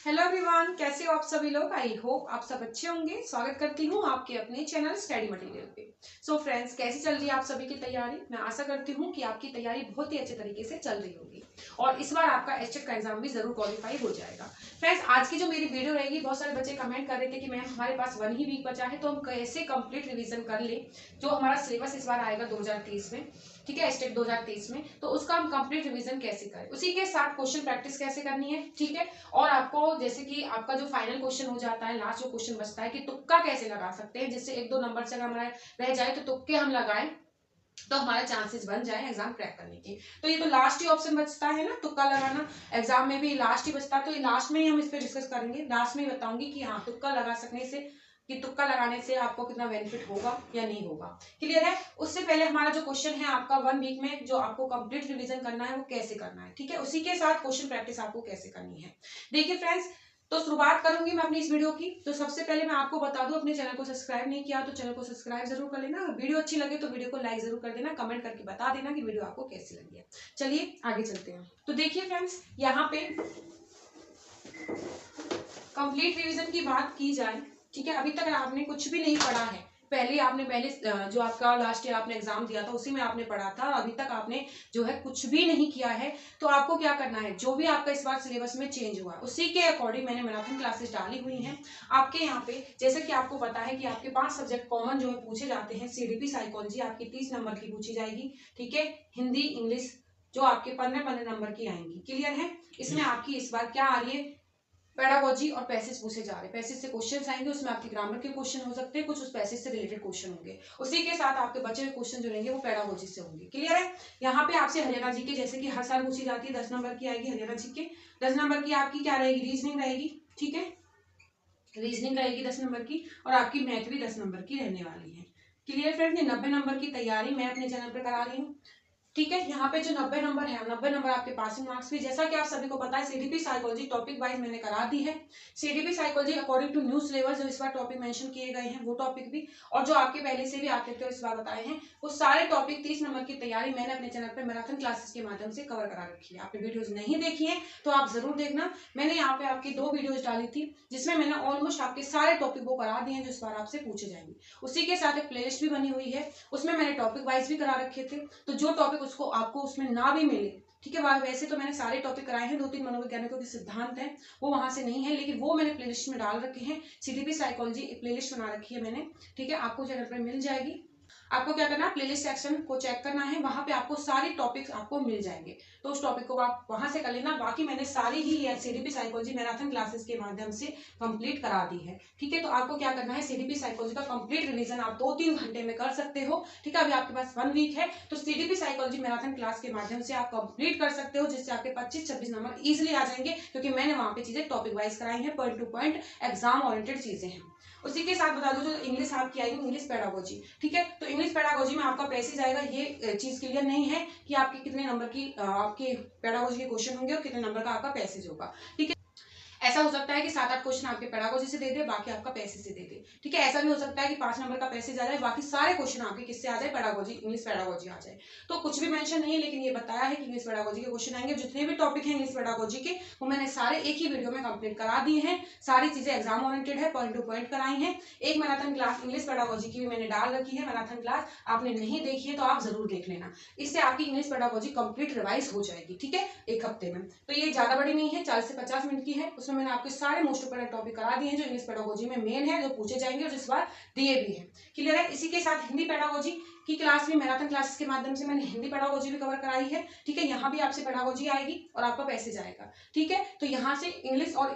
Hello everyone, कैसे हो आप सभी लोग। आई होप आप सब अच्छे होंगे। स्वागत करती हूँ आपके अपने चैनल स्टडी मटेरियल पे। सो फ्रेंड्स, कैसी चल रही है आप सभी की तैयारी। मैं आशा करती हूँ कि आपकी तैयारी बहुत ही अच्छे तरीके से चल रही होगी और इस बार आपका एचटेट का एग्जाम भी जरूर क्वालिफाई हो जाएगा। फ्रेंड्स, आज की जो मेरी वीडियो रहेगी, बहुत सारे बच्चे कमेंट कर रहे थे कि मैम हमारे पास 1 ही वीक बचा है तो हम कैसे कंप्लीट रिविजन कर ले जो हमारा सिलेबस इस बार आएगा 2023 में। ठीक है, एचटेट 2023 में, तो उसका हम कंप्लीट रिवीजन कैसे करें, उसी के साथ क्वेश्चन प्रैक्टिस कैसे करनी है। ठीक है, और आपको जैसे कि आपका जो फाइनल क्वेश्चन हो जाता है, लास्ट जो क्वेश्चन बचता है कि तुक्का कैसे लगा सकते हैं, जिससे 1-2 नंबर से अगर हमारे रह जाए तो तुक्के हम लगाएं तो हमारा चांसेस बन जाए एग्जाम क्रैक करने के। तो ये तो लास्ट ही ऑप्शन बचता है ना, तुक्का लगाना। एग्जाम में भी लास्ट ही बचता है, तो ये लास्ट में ही हम इस पर डिस्कस करेंगे। लास्ट में ही बताऊंगी कि हाँ, तुक्का लगा सकने से कि तुक्का लगाने से आपको कितना बेनिफिट होगा या नहीं होगा। क्लियर है। उससे पहले हमारा जो क्वेश्चन है आपका 1 वीक में जो आपको कंप्लीट रिवीजन करना है वो कैसे करना है। ठीक है, उसी के साथ क्वेश्चन प्रैक्टिस आपको कैसे करनी है। देखिए फ्रेंड्स, तो शुरुआत करूंगी मैं अपनी इस वीडियो की। तो सबसे पहले मैं आपको बता दूं, अपने चैनल को सब्सक्राइब नहीं किया तो चैनल को सब्सक्राइब जरूर कर लेना। अगर वीडियो अच्छी लगे तो वीडियो को लाइक जरूर कर देना, कमेंट करके बता देना कि वीडियो आपको कैसी लगी है। चलिए आगे चलते हैं। तो देखिए फ्रेंड्स, यहाँ पे कंप्लीट रिवीजन की बात की जाए, ठीक है, अभी तक आपने कुछ भी नहीं पढ़ा है। पहले जो आपका लास्ट ईयर आपने एग्जाम दिया था उसी में आपने पढ़ा था, अभी तक आपने जो है कुछ भी नहीं किया है। तो आपको क्या करना है, जो भी आपका इस बार सिलेबस में चेंज हुआ उसी के अकॉर्डिंग मैंने मैराथन क्लासेस डाली हुई हैं आपके यहाँ पे। जैसे कि आपको पता है कि आपके 5 सब्जेक्ट कॉमन जो है पूछे जाते हैं। सीडीपी साइकोलॉजी आपकी 30 नंबर की पूछी जाएगी। ठीक है, हिंदी इंग्लिश जो आपके 15-15 नंबर की आएंगी। क्लियर है। इसमें आपकी इस बार क्या आ रही है, पेडागोजी और पैसेज पूछे जा रहे हैं। पैसेज से क्वेश्चन आएंगे, उसमें आपके ग्रामर के क्वेश्चन हो सकते हैं, कुछ उस पैसेज से रिलेटेड क्वेश्चन होंगे। उसी के साथ आपके बचे हुए क्वेश्चन जो रहेंगे वो पेडागोजी से होंगे। क्लियर है। यहाँ पे आपसे हरियाणा जी के, जैसे कि हर साल पूछी जाती है, 10 नंबर की आएगी हरियाणा जी के। 10 नंबर की आपकी क्या रहेगी, रीजनिंग रहेगी। ठीक है, रीजनिंग रहेगी 10 नंबर की, और आपकी मैथ भी 10 नंबर की रहने वाली है। क्लियर फ्रेंड्स, ये 90 नंबर की तैयारी मैं अपने चैनल पर करा रही हूँ। ठीक है, यहाँ पे जो 90 नंबर है, 90 नंबर आपके पासिंग मार्क्स भी, जैसा कि आप सभी को पता है, सीडीपी साइकोलॉजी टॉपिक वाइज मैंने करा दी है। CDP psychology according to new syllabus जो इस बार टॉपिक मेंशन किए गए हैं वो टॉपिक भी, और जो आपके पहले से भी आते थे इस बार बताए हैं, वो सारे टॉपिक 30 नंबर की तैयारी मैंने अपने चैनल पर मैराथन क्लासेस के माध्यम से कवर करा रखी है। आपने वीडियोज नहीं देखी है तो आप जरूर देखना। मैंने यहाँ पे आपकी 2 वीडियोज डाली थी जिसमें मैंने ऑलमोस्ट आपके सारे टॉपिक वो करा दिए हैं जो इस बार आपसे पूछे जाएंगे। उसी के साथ एक प्लेलिस्ट भी बनी हुई है, उसमें मैंने टॉपिक वाइज भी करा रखे थे। तो जो टॉपिक उसको आपको उसमें ना भी मिले, ठीक है, वैसे तो मैंने सारे टॉपिक कराए हैं, 2-3 मनोवैज्ञानिकों के सिद्धांत हैं वो वहां से नहीं है, लेकिन वो मैंने प्लेलिस्ट में डाल रखे हैं। सीडीपी साइकोलॉजी एक प्लेलिस्ट बना रखी है मैंने। ठीक है, आपको चैनल पर मिल जाएगी। आपको क्या करना है, प्लेलिस्ट सेक्शन को चेक करना है, वहां पे आपको सारे टॉपिक्स आपको मिल जाएंगे। तो उस टॉपिक को आप वहां से कर लेना। बाकी मैंने सारी ही सीडीपी साइकोलॉजी मैराथन क्लासेस के माध्यम से कंप्लीट करा दी है। ठीक है, तो आपको क्या करना है, सीडीपी साइकोलॉजी का कंप्लीट रिवीजन आप 2-3 घंटे में कर सकते हो। ठीक है, अभी आपके पास 1 वीक है तो सीडीपी साइकोलॉजी मैराथन क्लास के माध्यम से आप कंप्लीट कर सकते हो, जिससे आपके 25-26 नंबर इजिली आ जाएंगे, क्योंकि मैंने वहां पे चीजें टॉपिक वाइज कराई हैं, point two point exam oriented चीजें हैं। उसी के साथ बता दो, जो इंग्लिश आपकी आएगी इंग्लिश पेडागोजी। ठीक है, तो इंग्लिश पेडागोजी में आपका पैसेज आएगा। ये चीज क्लियर नहीं है कि आपके कितने नंबर की आपके पेडागोजी के क्वेश्चन होंगे और कितने नंबर का आपका पैसेज होगा। ठीक है, ऐसा हो सकता है कि 7-8 क्वेश्चन आपके पेडागोजी से दे दे, बाकी आपका पैसेज से दे दे। ठीक है, ऐसा भी हो सकता है कि 5 नंबर का पैसेज आ जाए, बाकी सारे क्वेश्चन आपके किससे आ जाए, पेडागोजी, इंग्लिश पेडागोजी आ जाए। तो कुछ भी मेंशन नहीं है, लेकिन ये बताया है कि इंग्लिश पेडागोजी के क्वेश्चन आएंगे। जितने भी टॉपिक हैं इंग्लिश पेडागोजी के वो मैंने सारे एक ही वीडियो में कंप्लीट करा दिए हैं। सारी चीजें एग्जाम ओरिएंटेड है, पॉइंट टू पॉइंट कराई हैं। एक मैराथन क्लास इंग्लिश पेडागोजी की भी मैंने डाल रखी है। मैराथन क्लास आपने नहीं देखी है तो आप जरूर देख लेना, इससे आपकी इंग्लिश पेडागोजी कंप्लीट रिवाइज हो जाएगी। ठीक है, एक हफ्ते में। तो ये ज्यादा बड़ी नहीं है, 40 से 50 मिनट की है। उसमें मैंने आपके सारे मोस्ट इंपोर्टेंट टॉपिक करा दिए हैं जो इंग्लिश पेडागोजी में मेन है, जो पूछे जाएंगे और जिस बार दिए भी हैं। क्लियर है। इसी के साथ हिंदी पेडागोजी की क्लास में मैराथन क्लासेस के माध्यम से मैंने हिंदी पेडागोजी भी कवर कराई है। ठीक है, यहाँ भी आपसे पेडागोजी आएगी और आपका पैसेज आएगा। ठीक है, तो यहाँ से इंग्लिश और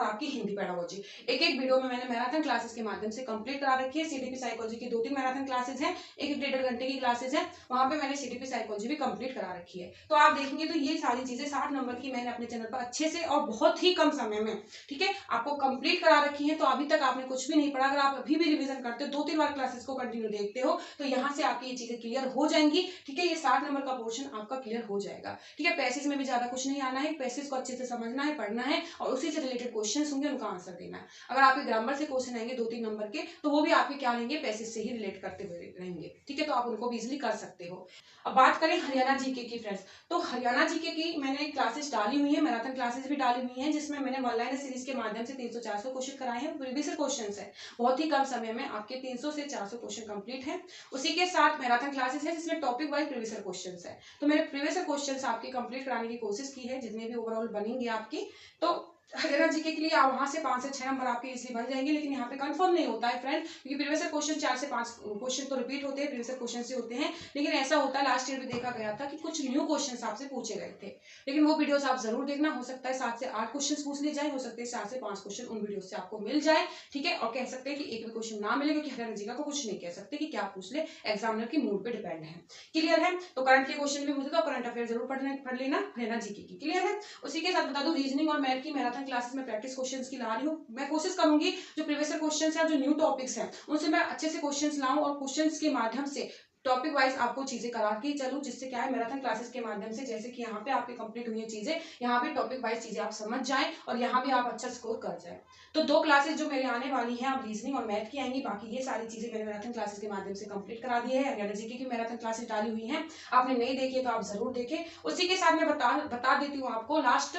आपकी हिंदी पेडागोजी एक एक वीडियो में मैंने मैराथन क्लासेस के माध्यम से कंप्लीट करा रखी है। सीडीपी साइकोलॉजी की 2-3 मैराथन क्लासेस हैं, 1-1 घंटे की क्लासेस हैं, वहां पे मैंने सीडीपी साइकोलॉजी भी कंप्लीट करा रखी है। तो आप देखेंगे तो ये सारी चीजें 60 नंबर की मैंने अपने चैनल पर अच्छे से और बहुत ही कम समय में, ठीक है, आपको कंप्लीट करा रखी है। तो अभी तक आपने कुछ भी नहीं पढ़ा, अगर आप अभी भी रिवीजन करते हो, 2-3 बार क्लासेस को कंटिन्यू देखते हो, हो, तो यहाँ से आपकी ये चीजें क्लियर हो जाएंगी। ठीक है, ये 60 नंबर का पोर्शन आपका क्लियर हो जाएगा। ठीक है, पैसेज में भी ज्यादा कुछ नहीं आना है, पैसेज को अच्छे से समझना है, पढ़ना है और उसी से रिलेटेड क्वेश्चन होंगे, उनका आंसर देना है। अगर आपके ग्रामर से क्वेश्चन आएंगे 2-3 नंबर के, तो वो भी आपके क्या लेंगे, पैसेज से ही रिलेट करते हुए रहेंगे। ठीक है, तो आप उनको भी इजिली कर सकते हो। अब बात करें हरियाणा जीके की फ्रेंड्स, तो हरियाणा जीके की मैंने क्लासेस डाली हुई है, मैराथन क्लासेस भी डाली हुई हैं, जिसमें मैंने वन लाइनर सीरीज के माध्यम से 300-400 क्वेश्चन कराए हैं। प्रीवियस क्वेश्चन है, बहुत ही कम समय में आपके 300 से 400 क्वेश्चन कंप्लीट है। उसी के साथ मैराथन क्लासेस है, जिसमें टॉपिक वाइज प्रीवियस क्वेश्चन है। तो मैंने प्रीवियस क्वेश्चन आपके कंप्लीट कराने की कोशिश की है, जितने भी ओवरऑल बनेंगे आपकी। तो हरियाणा जीके के लिए आप वहां से 5 से 6 नंबर आपके इजीली बन जाएंगे, लेकिन यहाँ पे कंफर्म नहीं होता है फ्रेंड, क्योंकि प्रीवियस क्वेश्चन 4 से 5 क्वेश्चन तो रिपीट होते हैं, प्रीवियस क्वेश्चन से होते हैं। लेकिन ऐसा होता है, लास्ट ईयर भी देखा गया था कि कुछ न्यू क्वेश्चन आपसे पूछे गए थे, लेकिन वो वीडियोस आप जरूर देखना। हो सकता है 7 से 8 क्वेश्चन पूछ लिए जाए, हो सकते हैं 4 से 5 क्वेश्चन उन वीडियो से आपको मिल जाए। ठीक है, और कह सकते हैं कि एक भी क्वेश्चन ना मिले, क्योंकि हरियाणा जीके को कुछ नहीं कह सकते कि क्या पूछ ले, एग्जामिनर की मूड पे डिपेंड है। क्लियर है? तो करंट के क्वेश्चन भी मुझे तो करंट अफेयर जरूर पढ़ लेना हरियाणा जीके की। क्लियर है? उसी के साथ बता दूं, रीजनिंग और मैथ की मैराथन क्लासेस में प्रैक्टिस क्वेश्चंस की ला रही हूँ। मैं कोशिश करूंगी जो प्रीवियस क्वेश्चंस है, जो न्यू टॉपिक्स हैं, उनसे मैं अच्छे से क्वेश्चंस लाऊं और क्वेश्चंस के माध्यम से टॉपिक वाइज आपको चीजें करा के चलूं, जिससे क्या है, मैराथन क्लासेस के माध्यम से जैसे कि यहाँ पे आपके कंप्लीट हुई है चीजें, यहाँ पे टॉपिक वाइज चीजें आप समझ जाएं और यहाँ भी आप अच्छा स्कोर कर जाएं। तो 2 क्लासेस जो मेरे आने वाली हैं, आप रीजनिंग और मैथ की आएंगी। बाकी ये सारी चीजें मैंने मैराथन क्लासेस के माध्यम से कंप्लीट करा दी है। हरियाणा जीके की मैराथन क्लासेस डाली हुई है, आपने नहीं देखी तो आप जरूर देखें। उसी के साथ मैं बता देती हूँ आपको, लास्ट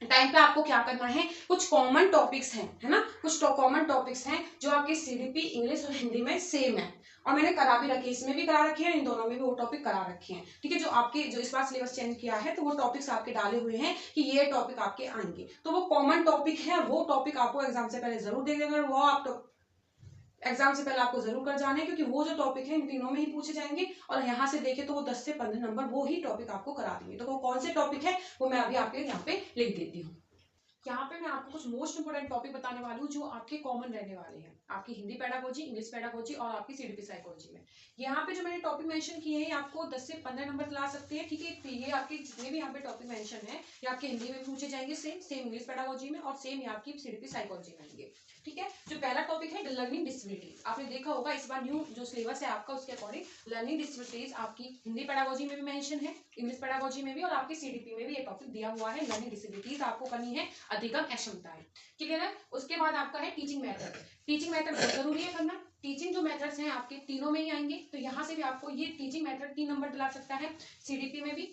टाइम पे आपको क्या करना है, कुछ कॉमन टॉपिक्स हैं, है ना, कुछ कॉमन टॉपिक्स हैं जो आपके सीडीपी इंग्लिश और हिंदी में सेम है, और मैंने करा भी रखी है, इसमें भी करा रखी है, इन दोनों में भी वो टॉपिक करा रखे हैं। ठीक है, जो आपके जो इस बार सिलेबस चेंज किया है, तो वो टॉपिक्स आपके डाले हुए हैं कि ये टॉपिक आपके आएंगे, तो वो कॉमन टॉपिक है, वो टॉपिक आपको एग्जाम से पहले जरूर देख लेना, वो आप एग्जाम से पहले आपको जरूर कर जाना है, क्योंकि वो जो टॉपिक है इन तीनों में ही पूछे जाएंगे। और यहाँ से देखे तो वो 10 से 15 नंबर वो ही टॉपिक आपको करा देंगे। तो वो कौन से टॉपिक है, वो मैं अभी आपके यहाँ पे लिख देती हूँ। यहाँ पे मैं आपको कुछ मोस्ट इंपोर्टेंट टॉपिक बताने वाली हूँ, जो आपके कॉमन रहने वाले हैं, आपकी हिंदी पेडागोजी, इंग्लिश पेडागोजी और आपकी सीडीपी साइकोलॉजी में। यहाँ पे जो मैंने टॉपिक मेंशन किए हैं, आपको 10 से 15 नंबर ला सकते हैं। ठीक है, ये आपके जितने भी यहाँ पे टॉपिक मेंशन है, ये आपके हिंदी में पूछे जाएंगे, सेम इंग्लिश पेडागोजी में, और सेम ये आपकी सीडीपी साइकोलॉजी में आएंगे। ठीक है, जो पहला टॉपिक है लर्निंग डिसेबिलिटीज, आपने देखा होगा इस बार न्यू जो सिलेबस है आपका, उसके अकॉर्डिंग लर्निंग डिसेबिलिटीज आपकी हिंदी पेडागोजी में भी मेंशन है, इंग्लिश पेडागोजी में भी, और आपकी सीडीपी में भी ये टॉपिक दिया हुआ है। लर्निंग डिसेबिलिटीज आपको करनी है, अधिगम अक्षमताएं। क्लियर है? उसके बाद आपका है टीचिंग मेथड। टीचिंग मेथड बहुत जरूरी है करना। टीचिंग जो मेथड्स हैं आपके तीनों में ही आएंगे, तो यहाँ से भी आपको ये टीचिंग मेथड 3 नंबर दिला सकता है, सीडीपी में भी,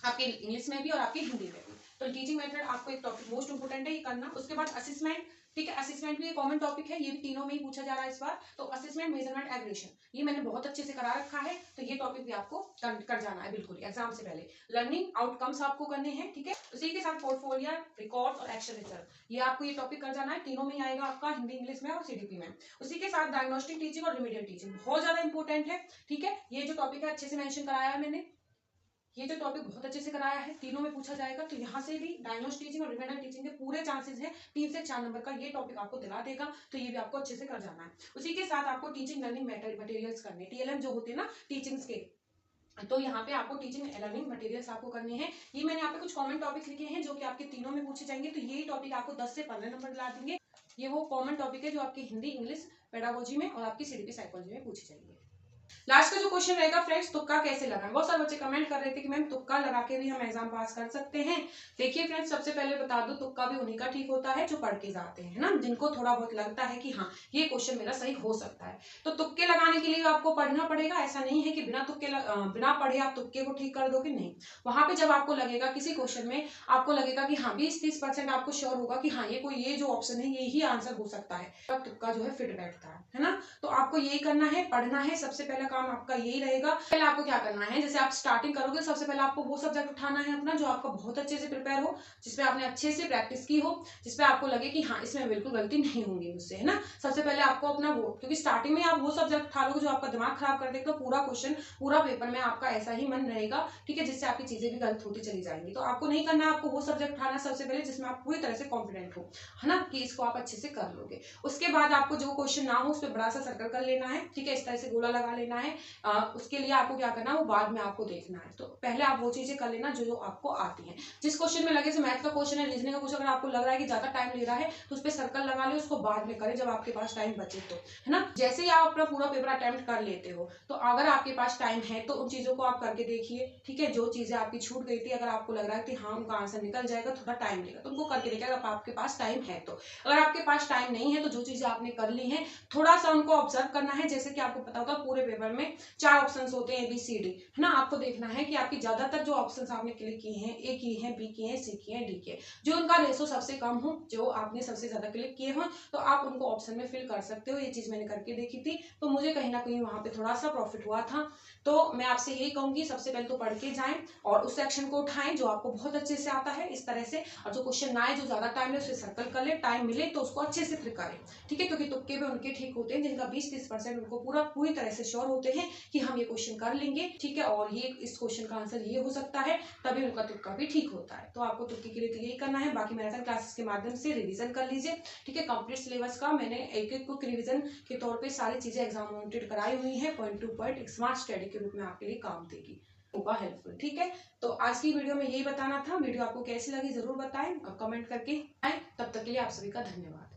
आपके इंग्लिश में भी और आपकी हिंदी में भी। तो टीचिंग मेथड आपको एक टॉपिक मोस्ट इंपोर्टेंट है, ये करना। उसके बाद असेसमेंट। ठीक है, असेसमेंट भी एक कॉमन टॉपिक है, ये भी तीनों में ही पूछा जा रहा है इस बार। तो असेसमेंट, मेजरमेंट, एग्रेशन, ये मैंने बहुत अच्छे से करा रखा है, तो ये टॉपिक भी आपको कर जाना है बिल्कुल एग्जाम से पहले। लर्निंग आउटकम्स आपको करने हैं। ठीक है, उसी के साथ पोर्टफोलियो, रिकॉर्ड और एक्शन रिजल्ट, ये आपको ये टॉपिक कर जाना है, तीनों में ही आएगा आपका, हिंदी, इंग्लिश में और सीडीपी में। उसी के साथ डायग्नोस्टिक टीचिंग और रिमीडियल टीचिंग बहुत ज्यादा इंपॉर्टेंट है। ठीक है, ये जो टॉपिक है अच्छे से मेंशन कराया है मैंने, ये जो टॉपिक बहुत अच्छे से कराया है, तीनों में पूछा जाएगा। तो यहाँ से भी डायग्नोस्टिक टीचिंग और रिमेडियल टीचिंग के पूरे चांसेस हैं, 3 से 4 नंबर का ये टॉपिक आपको दिला देगा, तो ये भी आपको अच्छे से कर जाना है। उसी के साथ आपको टीचिंग लर्निंग मटेरियल्स करने, टीएलएम जो होते हैं ना टीचिंग्स के, तो यहाँ पे आपको टीचिंग लर्निंग मटेरियल्स आपको करने हैं। ये मैंने यहाँ पे कुछ कॉमन टॉपिक्स लिखे हैं, जो कि आपके तीनों में पूछे जाएंगे, तो ये टॉपिक आपको 10 से 15 नंबर दिला देंगे। ये वो कॉमन टॉपिक है जो आपकी हिंदी, इंग्लिश, पेडागोजी में और आपकी सीडीपी साइकोलॉजी में पूछे जाएंगे। लास्ट का जो क्वेश्चन रहेगा फ्रेंड्स, तुक्का कैसे लगाएं। बहुत सारे बच्चे कमेंट कर रहे थे कि मैम तुक्का लगा के भी हम एग्जाम पास कर सकते हैं। देखिए फ्रेंड्स, सबसे पहले बता दो, तुक्का भी उन्हीं का ठीक होता है जो पढ़ के जाते हैं ना, जिनको थोड़ा बहुत लगता है कि हाँ ये क्वेश्चन मेरा सही हो सकता है। तो तुक्के लगाने के लिए आपको पढ़ना पड़ेगा, ऐसा नहीं है कि बिना पढ़े आप तुक्के को ठीक कर दोगे, नहीं। वहां पे जब आपको लगेगा किसी क्वेश्चन में, आपको लगेगा कि हाँ 20-30% आपको श्योर होगा कि हाँ ये जो ऑप्शन है यही आंसर हो सकता है, तब तुक्का जो है फिट बैठता है ना। तो आपको यही करना है, पढ़ना है, सबसे पहला काम आपका यही रहेगा। पहले आपको क्या करना है, जैसे आप स्टार्टिंग करोगे, सबसे पहले आपको वो सब्जेक्ट उठाना है अपना जो आपका बहुत अच्छे से प्रिपेयर हो, जिसपे आपने अच्छे से प्रैक्टिस की हो, जिसपे आपको लगे कि हाँ इसमें बिल्कुल गलती नहीं होगी मुझसे, है ना। सबसे पहले आपको अपना वो, क्योंकि स्टार्टिंग में आप वो सब्जेक्ट उठा लोगे जो आपका दिमाग खराब कर देगा, तो पूरा क्वेश्चन, पूरा पेपर में आपका ऐसा ही मन रहेगा। ठीक है, जिससे आपकी चीजें भी गलत होती चली जाएंगी। तो आपको नहीं करना, आपको वो सब्जेक्ट उठाना सबसे पहले जिसमें आप पूरी तरह से कॉन्फिडेंट हो, है ना, कि इसको आप अच्छे से कर लोगे। उसके बाद आपको जो क्वेश्चन ना हो उस पर बड़ा सा सर्कल कर लेना है। ठीक है, इस तरह से गोला लगा लेना लेना है, उसके लिए आपको क्या करना है, वो बाद में आपको देखना है। तो पहले आप वो चीजें कर लेना जो आपको आती हैं। जिस क्वेश्चन में लगे, जैसे मैथ का क्वेश्चन है, रीजनिंग का क्वेश्चन, अगर आपको लग रहा है कि ज्यादा टाइम ले रहा है तो उस पर सर्कल लगा ले, उसको बाद में करें जब आपके पास टाइम बचे तो, है ना। जैसे ही आप अपना पूरा पेपर अटेम्प्ट कर लेते हो तो अगर आपके पास टाइम है तो उन चीजों को आप करके देखिए, ठीक है। जो चीजें आपकी छूट गई थी, अगर आपको लग रहा है कि हाँ उनका आंसर निकल जाएगा, थोड़ा टाइम लेगा, तो उनको करके देखिए अगर आपके पास टाइम है तो। अगर आपके पास टाइम नहीं है तो जो चीजें आपने कर ली हैं थोड़ा सा उनको ऑब्जर्व करना है। जैसे कि आपको पता होगा पूरे पेपर में 4 ऑप्शंस होते हैं, ABCD, है ना। आपको देखना है कि आपकी ज्यादातर जो ऑप्शंस आपने क्लिक किए हैं, A किए हैं, B किए हैं, C किए हैं, D किए, जो उनका रेशो सबसे कम हो, जो आपने सबसे ज्यादा क्लिक किए हो, तो आप उनको ऑप्शन में फिल कर सकते हो। ये चीज मैंने करके देखी थी, तो मुझे कहीं ना कहीं वहां पे थोड़ा सा प्रॉफिट हुआ था। तो मैं आपसे यही कहूंगी, सबसे पहले तो पढ़ के जाएं और उस सेक्शन को उठाएं जो आपको बहुत अच्छे से आता है इस तरह से, और जो क्वेश्चन ना आए, जो ज्यादा टाइम ले, उसे सर्कल कर ले, टाइम मिले तो उसको अच्छे से फिर करें, ठीक है। क्योंकि तुक्के भी उनके ठीक होते हैं जिनका 20-30% उनको पूरी तरह से श्योर होते हैं कि हम ये क्वेश्चन कर लेंगे, ठीक है, और ये इस क्वेश्चन का आंसर ये हो सकता है, तभी उनका तुक्का भी ठीक होता है। तो आपको तुक्के के लिए तो यही करना है। बाकी मैराथन क्लासेस के माध्यम से रिवीजन कर लीजिए, ठीक है। कंप्लीट सिलेबस का मैंने एक एक क्विक रिवीजन के तौर पे सारी चीजें एग्जाम ओरिएंटेड कराई हुई है, पॉइंट टू पॉइंट एक स्मार्ट स्टडी के रूप में आपके लिए काम देगी, होगा हेल्पफुल, ठीक है। तो आज की वीडियो में यही बताना था। वीडियो आपको कैसी लगी जरूर बताएं और कमेंट करके आए। तब तक के लिए आप सभी का धन्यवाद।